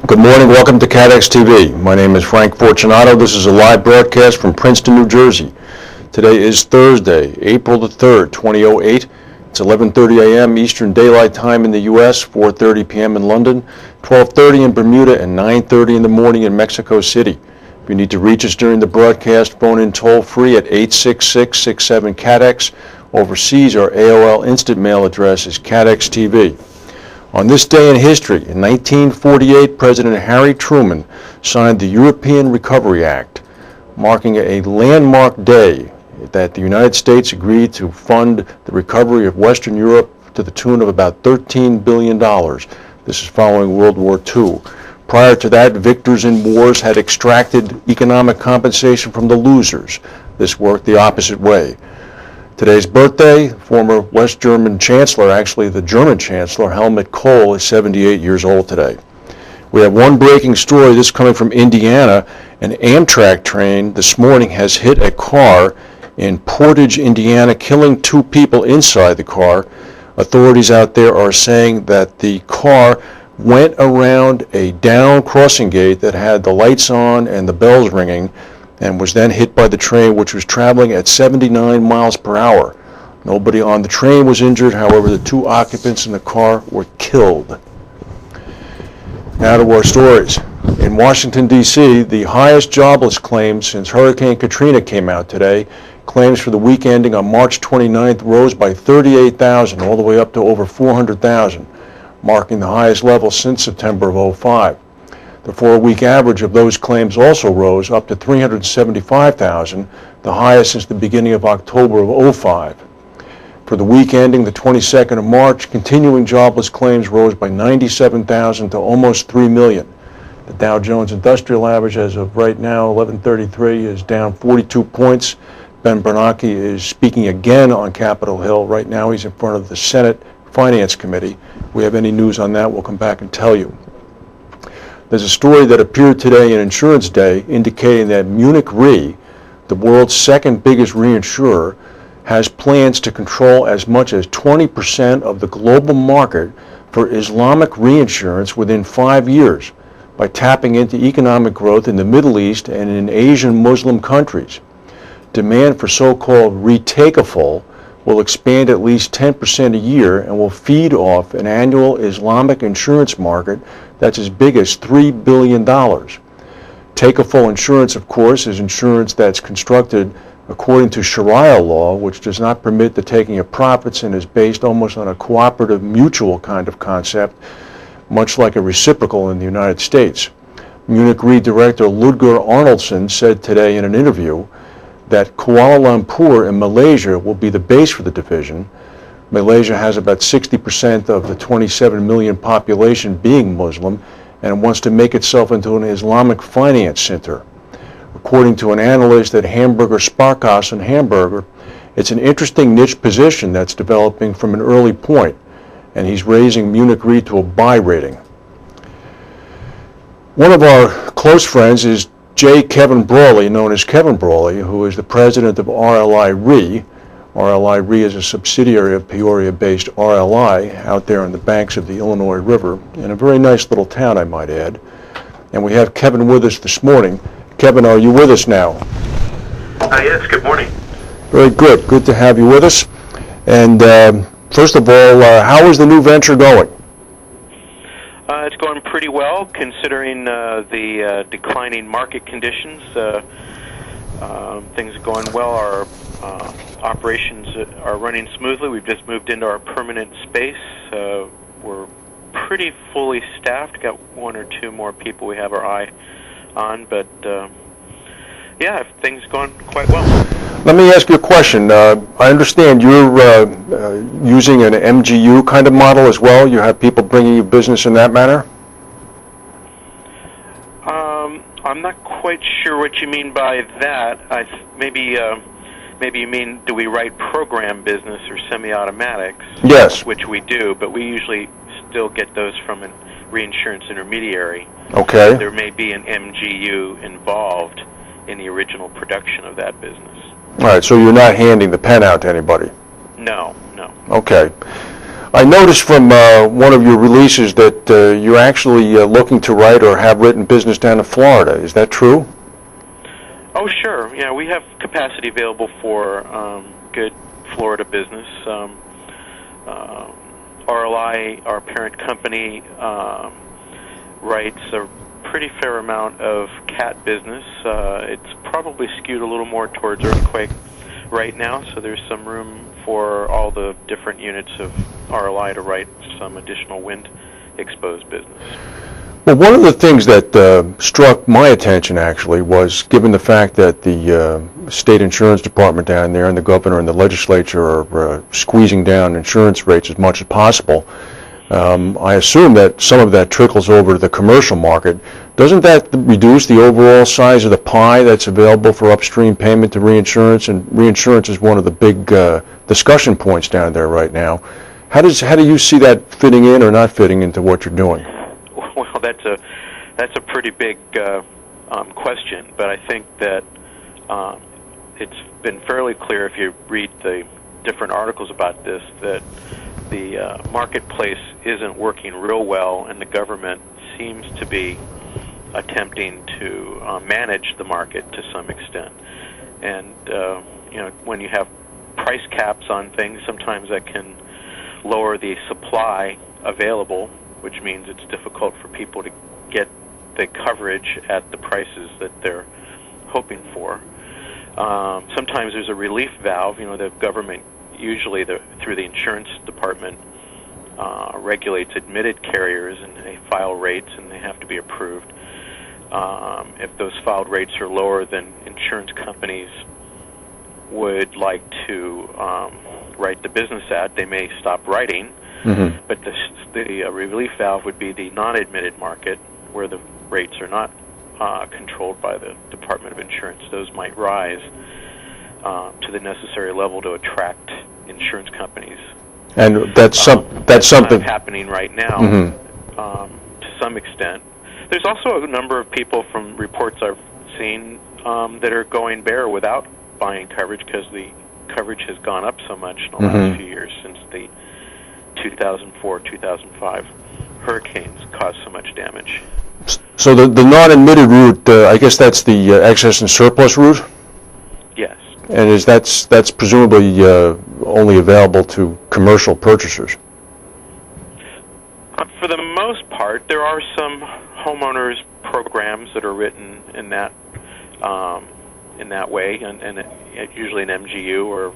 Good morning. Welcome to CATEX TV. My name is Frank Fortunato. This is a live broadcast from Princeton, New Jersey. Today is Thursday, April the 3rd, 2008. It's 11:30 a.m. Eastern Daylight Time in the U.S., 4:30 p.m. in London, 12:30 in Bermuda, and 9:30 in the morning in Mexico City. If you need to reach us during the broadcast, phone in toll-free at 866-67-CATEX. Overseas, our AOL Instant Mail address is CATEX TV. On this day in history, in 1948, President Harry Truman signed the European Recovery Act, marking a landmark day that the United States agreed to fund the recovery of Western Europe to the tune of about $13 billion. This is following World War II. Prior to that, victors in wars had extracted economic compensation from the losers. This worked the opposite way. Today's birthday, former West German Chancellor, actually the German Chancellor, Helmut Kohl, is 78 years old today. We have one breaking story, this coming from Indiana. An Amtrak train this morning has hit a car in Portage, Indiana, killing 2 people inside the car. Authorities out there are saying that the car went around a down crossing gate that had the lights on and the bells ringing, and was then hit by the train, which was traveling at 79 miles per hour. Nobody on the train was injured. However, the 2 occupants in the car were killed. Now to our stories. In Washington, D.C., the highest jobless claims since Hurricane Katrina came out today. Claims for the week ending on March 29th rose by 38,000, all the way up to over 400,000, marking the highest level since September of 2005. The 4-week average of those claims also rose up to 375,000, the highest since the beginning of October of 2005. For the week ending the 22nd of March, continuing jobless claims rose by 97,000 to almost 3 million. The Dow Jones Industrial Average as of right now, 11:33, is down 42 points. Ben Bernanke is speaking again on Capitol Hill. Right now he's in front of the Senate Finance Committee. If we have any news on that, we'll come back and tell you. There's a story that appeared today in Insurance Day indicating that Munich Re, the world's second biggest reinsurer, has plans to control as much as 20% of the global market for Islamic reinsurance within 5 years by tapping into economic growth in the Middle East and in Asian Muslim countries. Demand for so-called retakeable will expand at least 10% a year and will feed off an annual Islamic insurance market that's as big as $3 billion. Take-a-full insurance, of course, is insurance that's constructed according to Sharia law, which does not permit the taking of profits and is based almost on a cooperative mutual kind of concept, much like a reciprocal in the United States. Munich Re director Ludger Arnoldson said today in an interview that Kuala Lumpur in Malaysia will be the base for the division. Malaysia has about 60% of the 27 million population being Muslim and wants to make itself into an Islamic finance center. According to an analyst at Hamburger Sparkasse in Hamburger, it's an interesting niche position that's developing from an early point, and he's raising Munich Re to a buy rating. One of our close friends is Kevin Brawley, known as Kevin Brawley, who is the president of RLI Re. RLI Re is a subsidiary of Peoria-based RLI out there on the banks of the Illinois River, in a very nice little town, I might add. And we have Kevin with us this morning. Kevin, are you with us now? Yes, good morning. Very good. Good to have you with us. And first of all, how is the new venture going? It's going pretty well, considering the declining market conditions. Things are going well. Our operations are running smoothly. We've just moved into our permanent space. We're pretty fully staffed. Got 1 or 2 more people we have our eye on, but yeah, things are going quite well. Let me ask you a question. I understand you're using an MGU kind of model as well. You have people bringing you business in that manner? I'm not quite sure what you mean by that. Maybe you mean, do we write program business or semi-automatics? Yes. Which we do, but we usually still get those from a reinsurance intermediary. Okay. There may be an MGU involved in the original production of that business. All right, so you're not handing the pen out to anybody? No. Okay. I noticed from one of your releases that you're actually looking to write or have written business down in Florida. Is that true? Oh, sure. Yeah, we have capacity available for good Florida business. RLI, our parent company, writes a pretty fair amount of cat business. It's probably skewed a little more towards earthquake right now, so there's some room for all the different units of RLI to write some additional wind-exposed business. Well, one of the things that struck my attention, actually, was given the fact that the state insurance department down there and the governor and the legislature are squeezing down insurance rates as much as possible. I assume that some of that trickles over to the commercial market. Doesn't that reduce the overall size of the pie that's available for upstream payment to reinsurance? And reinsurance is one of the big discussion points down there right now. How do you see that fitting in or not fitting into what you're doing? Well, that's a pretty big question, but I think that it's been fairly clear if you read the different articles about this that the marketplace isn't working real well, and the government seems to be attempting to manage the market to some extent. And when you have price caps on things, sometimes that can lower the supply available, which means it's difficult for people to get the coverage at the prices that they're hoping for. Sometimes there's a relief valve. The government usually through the insurance department regulates admitted carriers, and they file rates and they have to be approved. If those filed rates are lower than insurance companies would like to write the business at, they may stop writing. Mm-hmm. But the relief valve would be the non-admitted market, where the rates are not controlled by the Department of Insurance. Those might rise to the necessary level to attract insurance companies. And that's something happening right now. Mm-hmm. To some extent. There's also a number of people from reports I've seen that are going bare without buying coverage because the coverage has gone up so much in the mm-hmm. last few years since the 2004-2005 hurricanes caused so much damage. So the non-admitted route, I guess that's the excess and surplus route? Yes. And that's presumably only available to commercial purchasers? For the most part, there are some homeowners programs that are written in that way, and usually an MGU or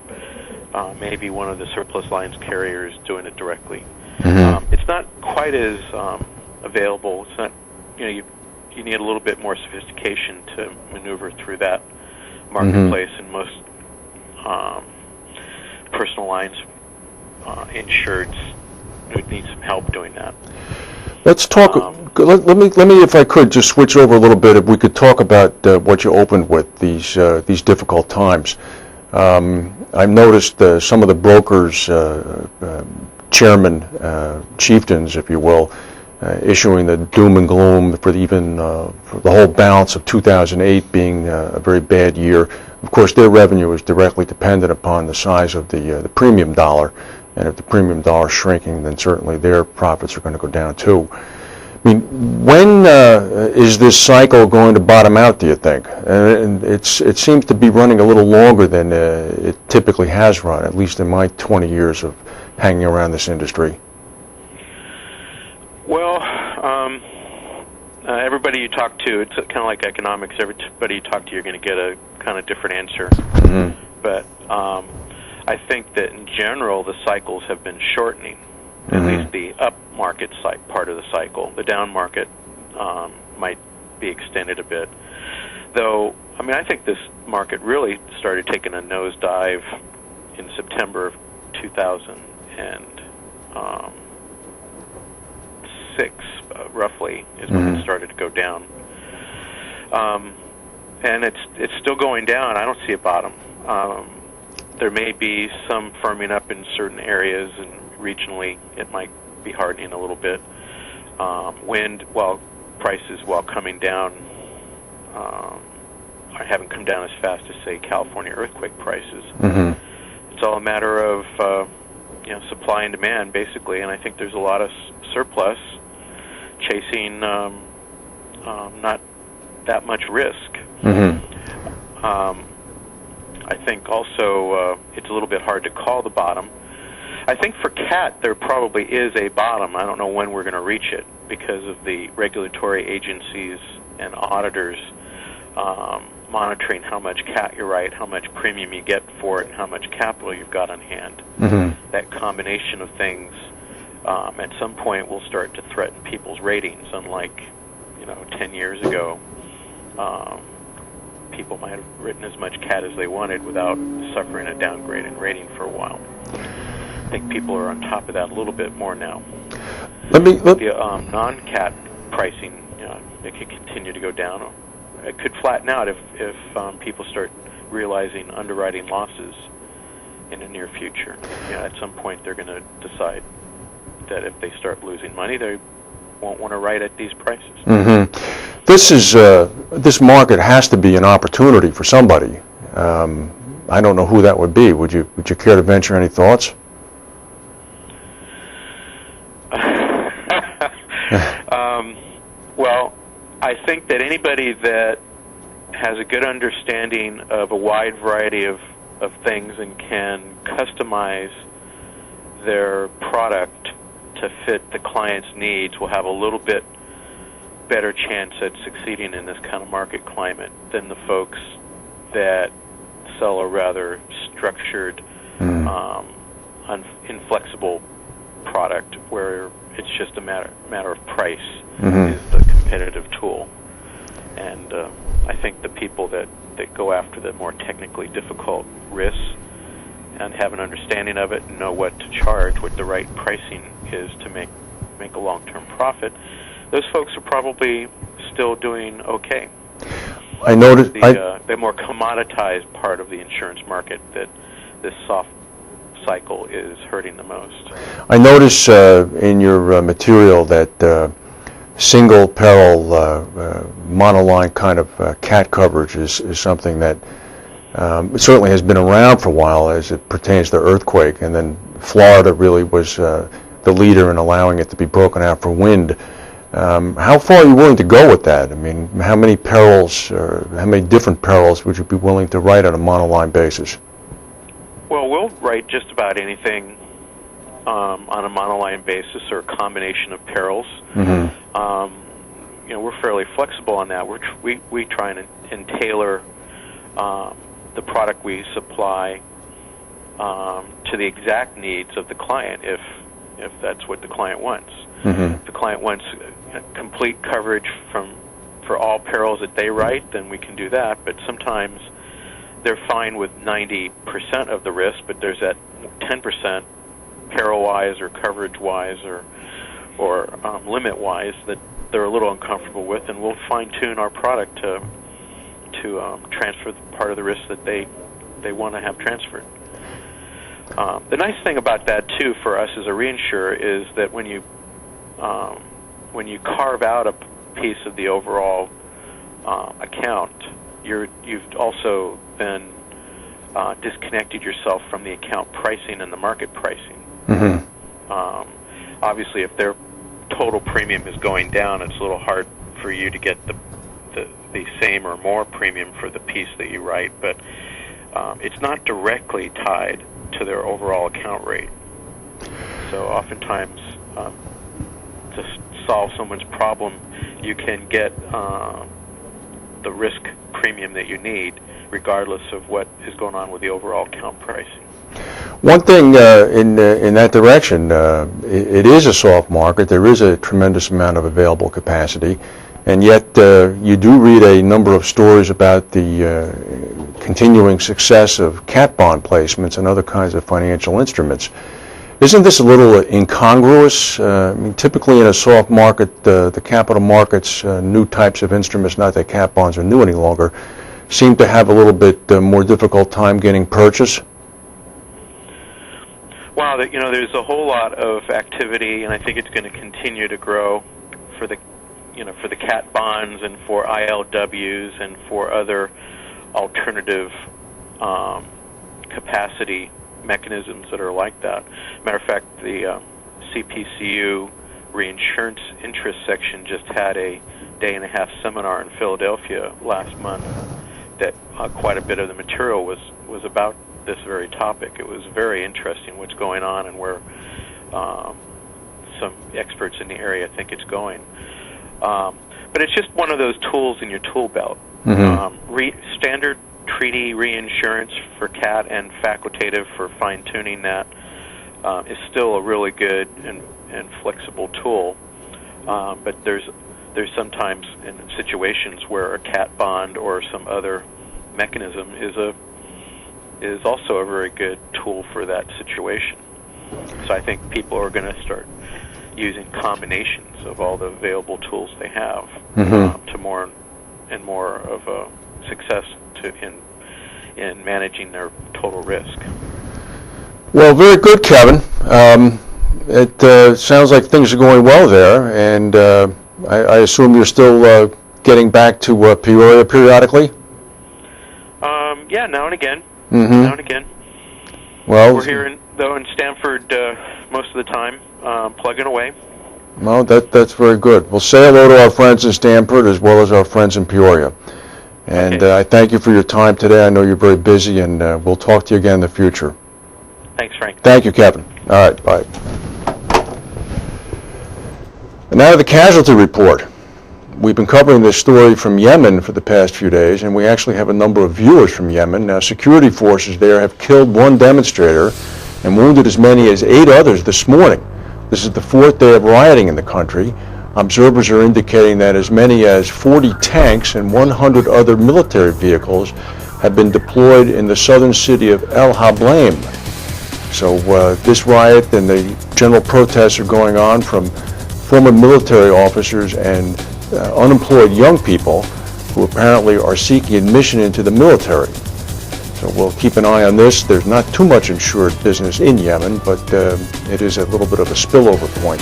maybe one of the surplus lines carriers doing it directly. Mm-hmm. It's not quite as available. It's not, you need a little bit more sophistication to maneuver through that marketplace, mm-hmm. and most personal lines insureds would need some help doing that. Let's talk. Let me, if I could, just switch over a little bit. If we could talk about what you opened with, these difficult times. I've noticed some of the brokers, chairmen, chieftains, if you will, issuing the doom and gloom for the whole balance of 2008 being a very bad year. Of course, their revenue is directly dependent upon the size of the premium dollar, and if the premium dollar is shrinking, then certainly their profits are going to go down too. I mean, when is this cycle going to bottom out, do you think? And it seems to be running a little longer than it typically has run, at least in my 20 years of hanging around this industry. Well, everybody you talk to, it's kind of like economics. Everybody you talk to, you're going to get a kind of different answer. Mm-hmm. But I think that in general, the cycles have been shortening. At mm-hmm. least the up market part of the cycle. The down market might be extended a bit. Though, I mean, I think this market really started taking a nosedive in September of 2006, roughly, is when mm-hmm. it started to go down. And it's still going down. I don't see a bottom. There may be some firming up in certain areas, and regionally it might be hardening a little bit. Wind, prices, while coming down, haven't come down as fast as, say, California earthquake prices. Mm-hmm. It's all a matter of supply and demand basically, and I think there's a lot of surplus chasing not that much risk. I think also it's a little bit hard to call the bottom. I think for cat there probably is a bottom. I don't know when we're going to reach it because of the regulatory agencies and auditors monitoring how much cat you write, how much premium you get for it, and how much capital you've got on hand. That combination of things at some point will start to threaten people's ratings, unlike 10 years ago. People might have written as much cat as they wanted without suffering a downgrade in rating for a while. I think people are on top of that a little bit more now. The non-cat pricing, it could continue to go down. It could flatten out if people start realizing underwriting losses in the near future. At some point they're going to decide that if they start losing money, they won't want to write at these prices. This market has to be an opportunity for somebody. I don't know who that would be. Would you care to venture any thoughts? Well, I think that anybody that has a good understanding of a wide variety of things and can customize their product to fit the client's needs will have a little bit better chance at succeeding in this kind of market climate than the folks that sell a rather structured, inflexible product where it's just a matter of price is the competitive tool. And I think the people that go after the more technically difficult risks and have an understanding of it and know what to charge, what the right pricing is to make a long-term profit, those folks are probably still doing okay. I noticed the more commoditized part of the insurance market that this soft cycle is hurting the most. I notice in your material that single peril monoline kind of cat coverage is something that certainly has been around for a while as it pertains to earthquake, and then Florida really was the leader in allowing it to be broken out for wind. How far are you willing to go with that? I mean, how many perils, or how many different perils would you be willing to write on a monoline basis? Well, we'll write just about anything on a monoline basis or a combination of perils. We're fairly flexible on that. We try and tailor the product we supply to the exact needs of the client if that's what the client wants. If the client wants complete coverage for all perils that they write, then we can do that. But sometimes they're fine with 90% of the risk, but there's that 10% peril-wise or coverage-wise or limit-wise that they're a little uncomfortable with, and we'll fine-tune our product to transfer part of the risk that they want to have transferred. The nice thing about that too for us as a reinsurer is that when you carve out a piece of the overall account, you've also then disconnected yourself from the account pricing and the market pricing. Obviously, if their total premium is going down, it's a little hard for you to get the same or more premium for the piece that you write, but it's not directly tied to their overall account rate. So oftentimes, to solve someone's problem, you can get the risk premium that you need, regardless of what is going on with the overall account pricing. One thing in that direction, it is a soft market. There is a tremendous amount of available capacity, and yet you do read a number of stories about the continuing success of cat bond placements and other kinds of financial instruments. Isn't this a little incongruous? I mean, typically in a soft market, the capital markets, new types of instruments, not that cat bonds are new any longer, seem to have a little bit more difficult time getting purchase. Wow, there's a whole lot of activity, and I think it's going to continue to grow for the cat bonds and for ILWs and for other alternative capacity mechanisms that are like that. Matter of fact, the CPCU Reinsurance Interest Section just had a day-and-a-half seminar in Philadelphia last month that quite a bit of the material was about this very topic. It was very interesting what's going on and where some experts in the area think it's going. But it's just one of those tools in your tool belt. Standard treaty reinsurance for CAT and facultative for fine-tuning that is still a really good and flexible tool. But there's sometimes in situations where a CAT bond or some other mechanism is also a very good tool for that situation. So I think people are going to start using combinations of all the available tools they have to more and more of a success in managing their total risk. Well, very good, Kevin. It sounds like things are going well there, and I assume you're still getting back to Peoria periodically? Yeah, now and again. Now and again. Well, we're here in Stanford most of the time, plugging away. Well, that's very good. We'll say hello to our friends in Stanford as well as our friends in Peoria. And Okay. I thank you for your time today. I know you're very busy, and we'll talk to you again in the future. Thanks, Frank. Thank you, Kevin. All right, bye. And now to the casualty report. We've been covering this story from Yemen for the past few days, and we actually have a number of viewers from Yemen. Now, security forces there have killed one demonstrator and wounded as many as 8 others this morning. This is the 4th day of rioting in the country. Observers are indicating that as many as 40 tanks and 100 other military vehicles have been deployed in the southern city of El Hablaim. So this riot and the general protests are going on from former military officers and unemployed young people who apparently are seeking admission into the military. So we'll keep an eye on this. There's not too much insured business in Yemen, but it is a little bit of a spillover point.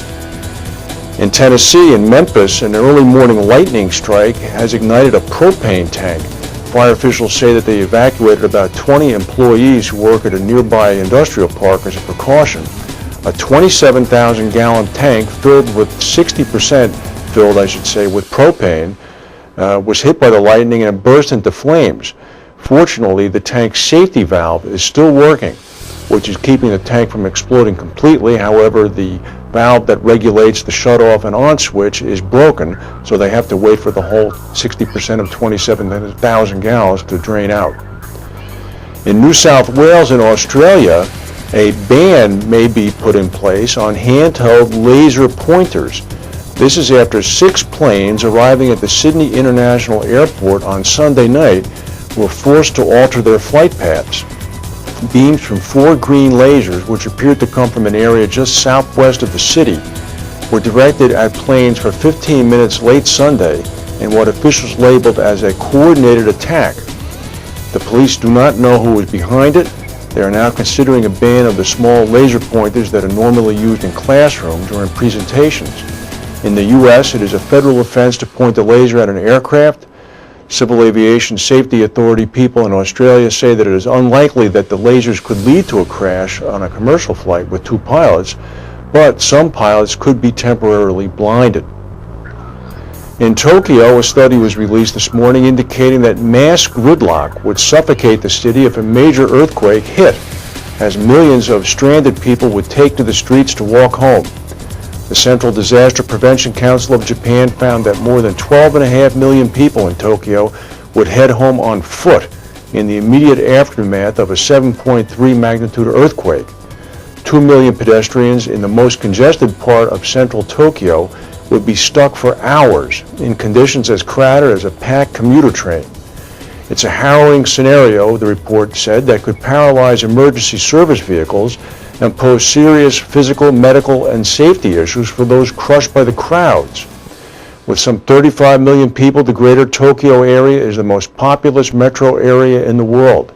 In Tennessee, in Memphis, an early morning lightning strike has ignited a propane tank. Fire officials say that they evacuated about 20 employees who work at a nearby industrial park as a precaution. A 27,000-gallon tank filled with 60% filled, I should say, with propane was hit by the lightning and burst into flames. Fortunately, the tank's safety valve is still working, which is keeping the tank from exploding completely. However, the valve that regulates the shut-off and on switch is broken, so they have to wait for the whole 60% of 27,000 gallons to drain out. In New South Wales in Australia, a ban may be put in place on handheld laser pointers. This is after 6 planes arriving at the Sydney International Airport on Sunday night were forced to alter their flight paths. Beams from 4 green lasers, which appeared to come from an area just southwest of the city, were directed at planes for 15 minutes late Sunday in what officials labeled as a coordinated attack. The police do not know who was behind it. They are now considering a ban of the small laser pointers that are normally used in classrooms or in presentations. In the U.S., it is a federal offense to point a laser at an aircraft. Civil Aviation Safety Authority people in Australia say that it is unlikely that the lasers could lead to a crash on a commercial flight with 2 pilots, but some pilots could be temporarily blinded. In Tokyo, a study was released this morning indicating that mass gridlock would suffocate the city if a major earthquake hit, as millions of stranded people would take to the streets to walk home. The Central Disaster Prevention Council of Japan found that more than 12.5 million people in Tokyo would head home on foot in the immediate aftermath of a 7.3 magnitude earthquake. 2 million pedestrians in the most congested part of central Tokyo would be stuck for hours in conditions as crowded as a packed commuter train. It's a harrowing scenario, the report said, that could paralyze emergency service vehicles and pose serious physical, medical, and safety issues for those crushed by the crowds. With some 35 million people, the greater Tokyo area is the most populous metro area in the world.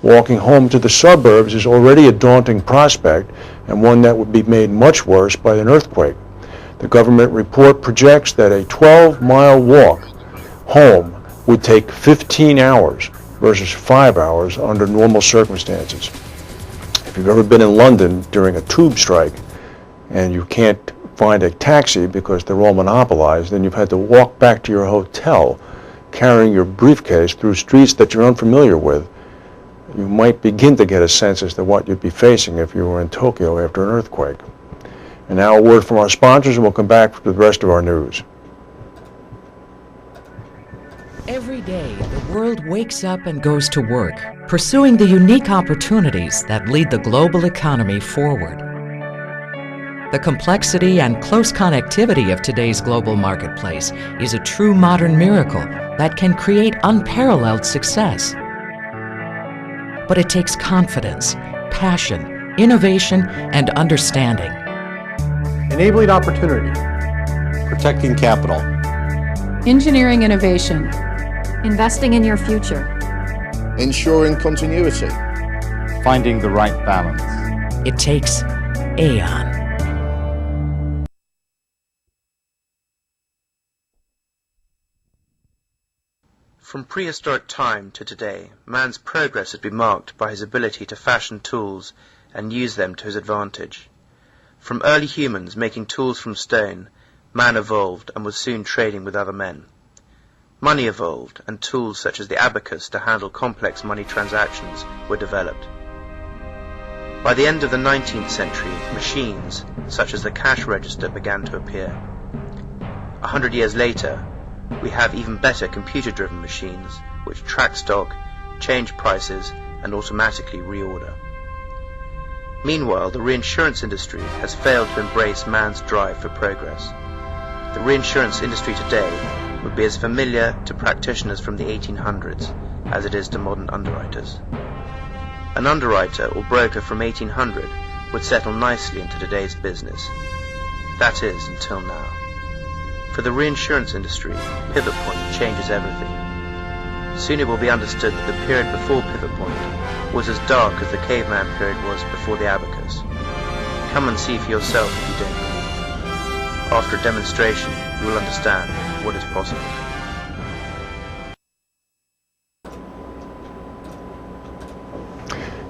Walking home to the suburbs is already a daunting prospect, and one that would be made much worse by an earthquake. The government report projects that a 12-mile walk home would take 15 hours versus 5 hours under normal circumstances. If If you've ever been in London during a tube strike and you can't find a taxi because they're all monopolized, then you've had to walk back to your hotel carrying your briefcase through streets that you're unfamiliar with, you might begin to get a sense as to what you'd be facing if you were in Tokyo after an earthquake. And now a word from our sponsors, and we'll come back to the rest of our news. Every day, the world wakes up and goes to work, pursuing the unique opportunities that lead the global economy forward. The complexity and close connectivity of today's global marketplace is a true modern miracle that can create unparalleled success. But it takes confidence, passion, innovation, and understanding. Enabling opportunity. Protecting capital. Engineering innovation. Investing in your future. Ensuring continuity. Finding the right balance. It takes Aon. From prehistoric time to today, man's progress has been marked by his ability to fashion tools and use them to his advantage. From early humans making tools from stone, man evolved and was soon trading with other men. Money evolved, and tools such as the abacus to handle complex money transactions were developed. By the end of the 19th century, machines, such as the cash register, began to appear. 100 years later, we have even better computer-driven machines which track stock, change prices, and automatically reorder. Meanwhile, the reinsurance industry has failed to embrace man's drive for progress. The reinsurance industry today would be as familiar to practitioners from the 1800s as it is to modern underwriters. An underwriter or broker from 1800 would settle nicely into today's business. That is, until now. For the reinsurance industry, pivot point changes everything. Soon it will be understood that the period before pivot point was as dark as the caveman period was before the abacus. Come and see for yourself if you don't believe. After a demonstration, you will understand what is possible.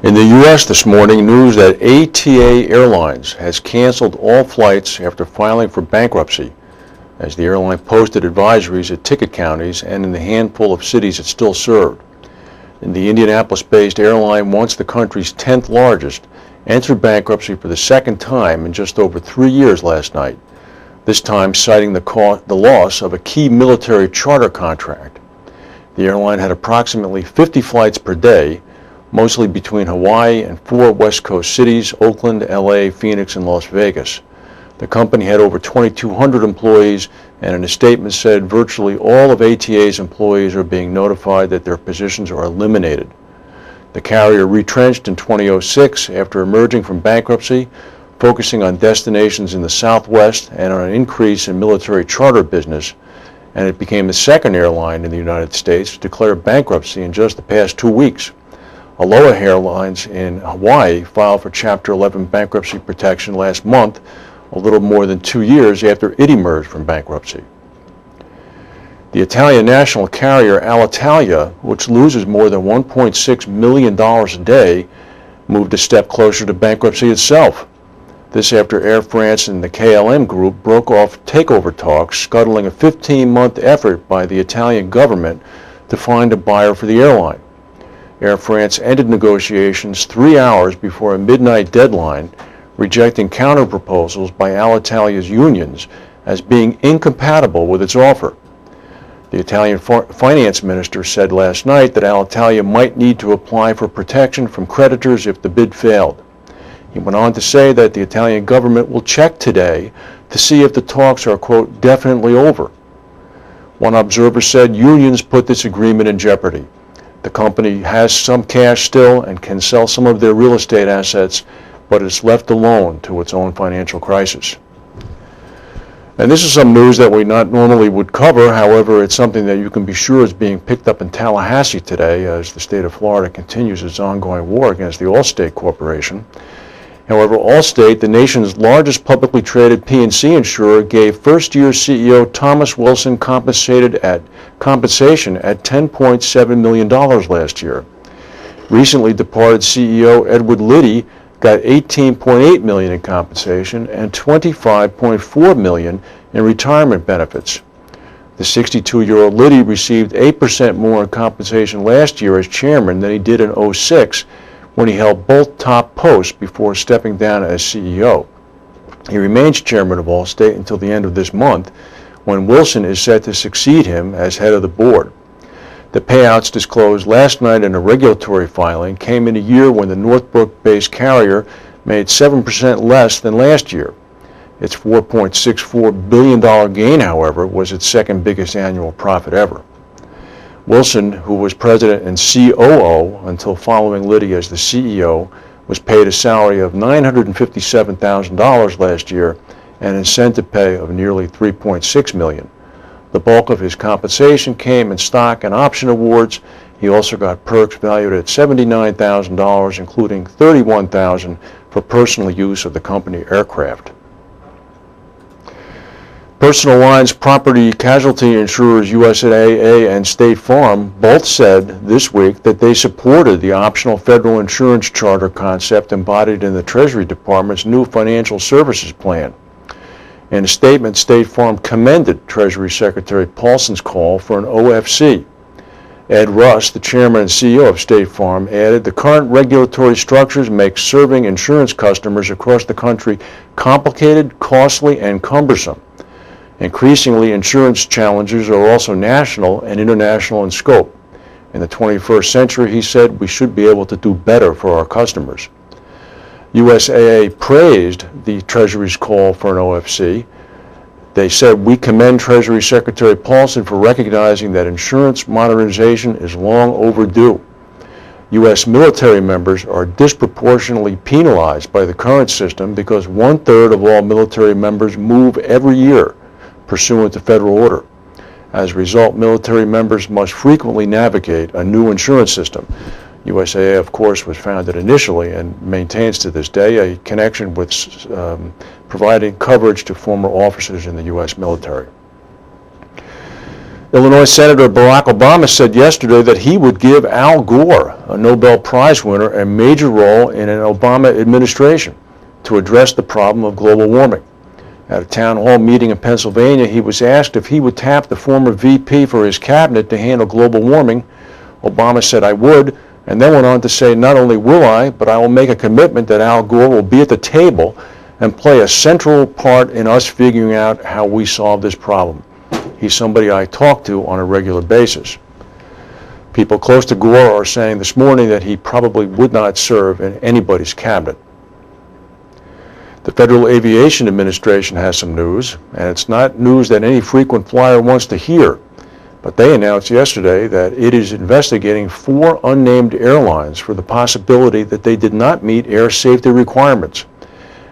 In the U.S. this morning, news that ATA Airlines has canceled all flights after filing for bankruptcy, as the airline posted advisories at ticket counties and in the handful of cities it still served. And the Indianapolis-based airline, once the country's 10th largest, entered bankruptcy for the second time in just over 3 years last night, this time citing the loss of a key military charter contract. The airline had approximately 50 flights per day, mostly between Hawaii and 4 West Coast cities, Oakland, LA, Phoenix, and Las Vegas. The company had over 2,200 employees, and in a statement said virtually all of ATA's employees are being notified that their positions are eliminated. The carrier retrenched in 2006 after emerging from bankruptcy, focusing on destinations in the Southwest and on an increase in military charter business, and it became the second airline in the United States to declare bankruptcy in just the past 2 weeks. Aloha Airlines in Hawaii filed for Chapter 11 bankruptcy protection last month, a little more than 2 years after it emerged from bankruptcy. The Italian national carrier Alitalia, which loses more than $1.6 million a day, moved a step closer to bankruptcy itself. This after Air France and the KLM group broke off takeover talks, scuttling a 15-month effort by the Italian government to find a buyer for the airline. Air France ended negotiations 3 hours before a midnight deadline, rejecting counterproposals by Alitalia's unions as being incompatible with its offer. The Italian finance minister said last night that Alitalia might need to apply for protection from creditors if the bid failed. He went on to say that the Italian government will check today to see if the talks are, quote, definitely over. One observer said unions put this agreement in jeopardy. The company has some cash still and can sell some of their real estate assets, but it's left alone to its own financial crisis. And this is some news that we not normally would cover. However, it's something that you can be sure is being picked up in Tallahassee today as the state of Florida continues its ongoing war against the Allstate Corporation. However, Allstate, the nation's largest publicly traded P&C insurer, gave first-year CEO Thomas Wilson compensation at $10.7 million last year. Recently departed CEO Edward Liddy got $18.8 million in compensation and $25.4 million in retirement benefits. The 62-year-old Liddy received 8% more in compensation last year as chairman than he did in 2006 when he held both top posts before stepping down as CEO. He remains chairman of Allstate until the end of this month, when Wilson is set to succeed him as head of the board. The payouts disclosed last night in a regulatory filing came in a year when the Northbrook-based carrier made 7% less than last year. Its $4.64 billion gain, however, was its second biggest annual profit ever. Wilson, who was president and COO until following Liddy as the CEO, was paid a salary of $957,000 last year and incentive pay of nearly $3.6 million. The bulk of his compensation came in stock and option awards. He also got perks valued at $79,000, including $31,000 for personal use of the company aircraft. Personal lines property casualty insurers USAA and State Farm both said this week that they supported the optional federal insurance charter concept embodied in the Treasury Department's new financial services plan. In a statement, State Farm commended Treasury Secretary Paulson's call for an OFC. Ed Russ, the chairman and CEO of State Farm, added, "The current regulatory structures make serving insurance customers across the country complicated, costly, and cumbersome. Increasingly, insurance challenges are also national and international in scope. In the 21st century," he said, "we should be able to do better for our customers." USAA praised the Treasury's call for an OFC. They said, "We commend Treasury Secretary Paulson for recognizing that insurance modernization is long overdue. U.S. military members are disproportionately penalized by the current system because 1/3 of all military members move every year, pursuant to federal order. As a result, military members must frequently navigate a new insurance system." USAA, of course, was founded initially and maintains to this day a connection with providing coverage to former officers in the U.S. military. Illinois Senator Barack Obama said yesterday that he would give Al Gore, a Nobel Prize winner, a major role in an Obama administration to address the problem of global warming. At a town hall meeting in Pennsylvania, he was asked if he would tap the former VP for his cabinet to handle global warming. Obama said, "I would," and then went on to say, "Not only will I, but I will make a commitment that Al Gore will be at the table and play a central part in us figuring out how we solve this problem. He's somebody I talk to on a regular basis." People close to Gore are saying this morning that he probably would not serve in anybody's cabinet. The Federal Aviation Administration has some news, and it's not news that any frequent flyer wants to hear. But they announced yesterday that it is investigating 4 unnamed airlines for the possibility that they did not meet air safety requirements.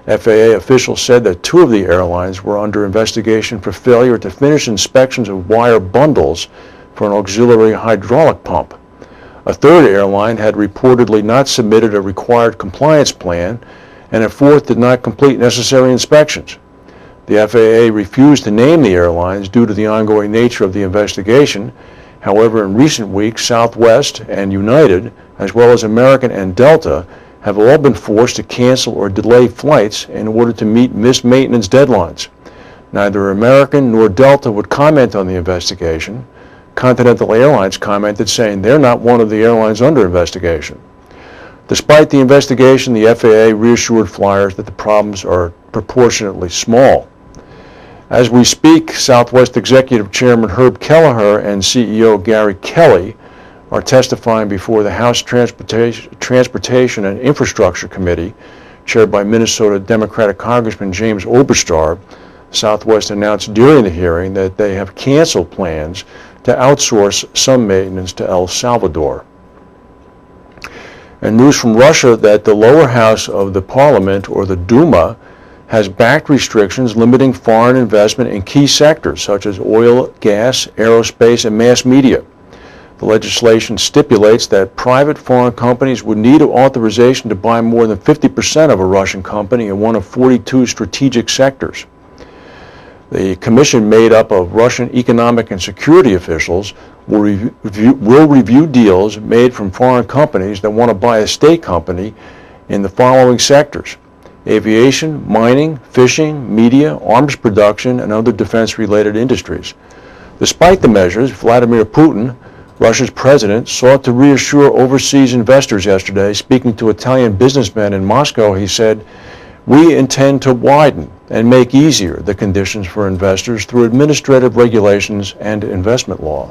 FAA officials said that 2 of the airlines were under investigation for failure to finish inspections of wire bundles for an auxiliary hydraulic pump. A 3rd airline had reportedly not submitted a required compliance plan, and a 4th did not complete necessary inspections. The FAA refused to name the airlines due to the ongoing nature of the investigation. However, in recent weeks, Southwest and United, as well as American and Delta, have all been forced to cancel or delay flights in order to meet missed maintenance deadlines. Neither American nor Delta would comment on the investigation. Continental Airlines commented, saying they're not one of the airlines under investigation. Despite the investigation, the FAA reassured flyers that the problems are proportionately small. As we speak, Southwest Executive Chairman Herb Kelleher and CEO Gary Kelly are testifying before the House Transportation and Infrastructure Committee, chaired by Minnesota Democratic Congressman James Oberstar. Southwest announced during the hearing that they have canceled plans to outsource some maintenance to El Salvador. And news from Russia that the lower house of the parliament, or the Duma, has backed restrictions limiting foreign investment in key sectors such as oil, gas, aerospace, and mass media. The legislation stipulates that private foreign companies would need authorization to buy more than 50% of a Russian company in one of 42 strategic sectors. The commission, made up of Russian economic and security officials, will review deals made from foreign companies that want to buy a state company in the following sectors: aviation, mining, fishing, media, arms production, and other defense-related industries. Despite the measures, Vladimir Putin, Russia's president, sought to reassure overseas investors yesterday. Speaking to Italian businessmen in Moscow, he said, "We intend to widen and make easier the conditions for investors through administrative regulations and investment law."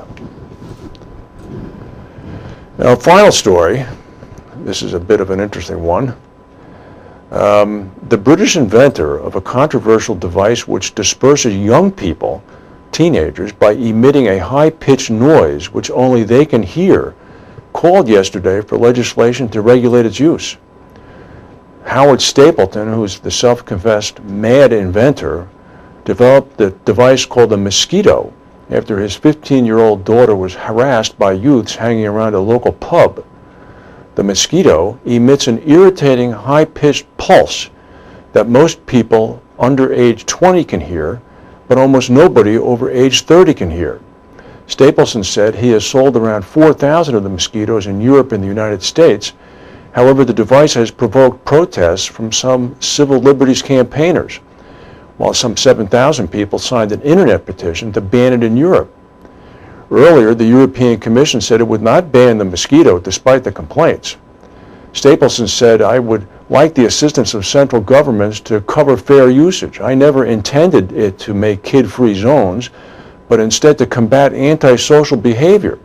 Now, final story. This is a bit of an interesting one. The British inventor of a controversial device which disperses young people, teenagers, by emitting a high-pitched noise which only they can hear, called yesterday for legislation to regulate its use. Howard Stapleton, who is the self-confessed mad inventor, developed the device called a mosquito after his 15-year-old daughter was harassed by youths hanging around a local pub. The mosquito emits an irritating high-pitched pulse that most people under age 20 can hear, but almost nobody over age 30 can hear. Stapleton said he has sold around 4,000 of the mosquitoes in Europe and the United States. However, the device has provoked protests from some civil liberties campaigners, while some 7,000 people signed an internet petition to ban it in Europe. Earlier, the European Commission said it would not ban the mosquito despite the complaints. Stapleton said, "I would like the assistance of central governments to cover fair usage. I never intended it to make kid-free zones, but instead to combat antisocial behavior,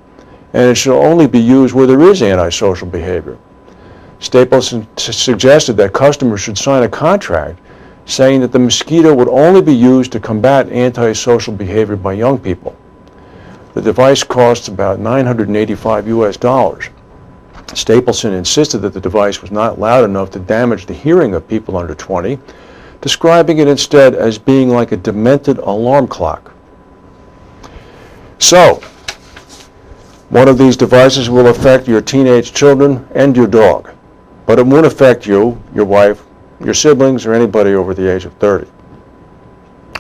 and it should only be used where there is antisocial behavior." Stapleton suggested that customers should sign a contract saying that the mosquito would only be used to combat antisocial behavior by young people. The device costs about $985 US. Stapleton insisted that the device was not loud enough to damage the hearing of people under 20, describing it instead as being like a demented alarm clock. So, one of these devices will affect your teenage children and your dog, but it won't affect you, your wife, your siblings, or anybody over the age of 30.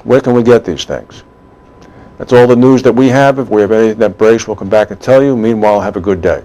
Where can we get these things? That's all the news that we have. If we have anything that breaks, we'll come back and tell you. Meanwhile, have a good day.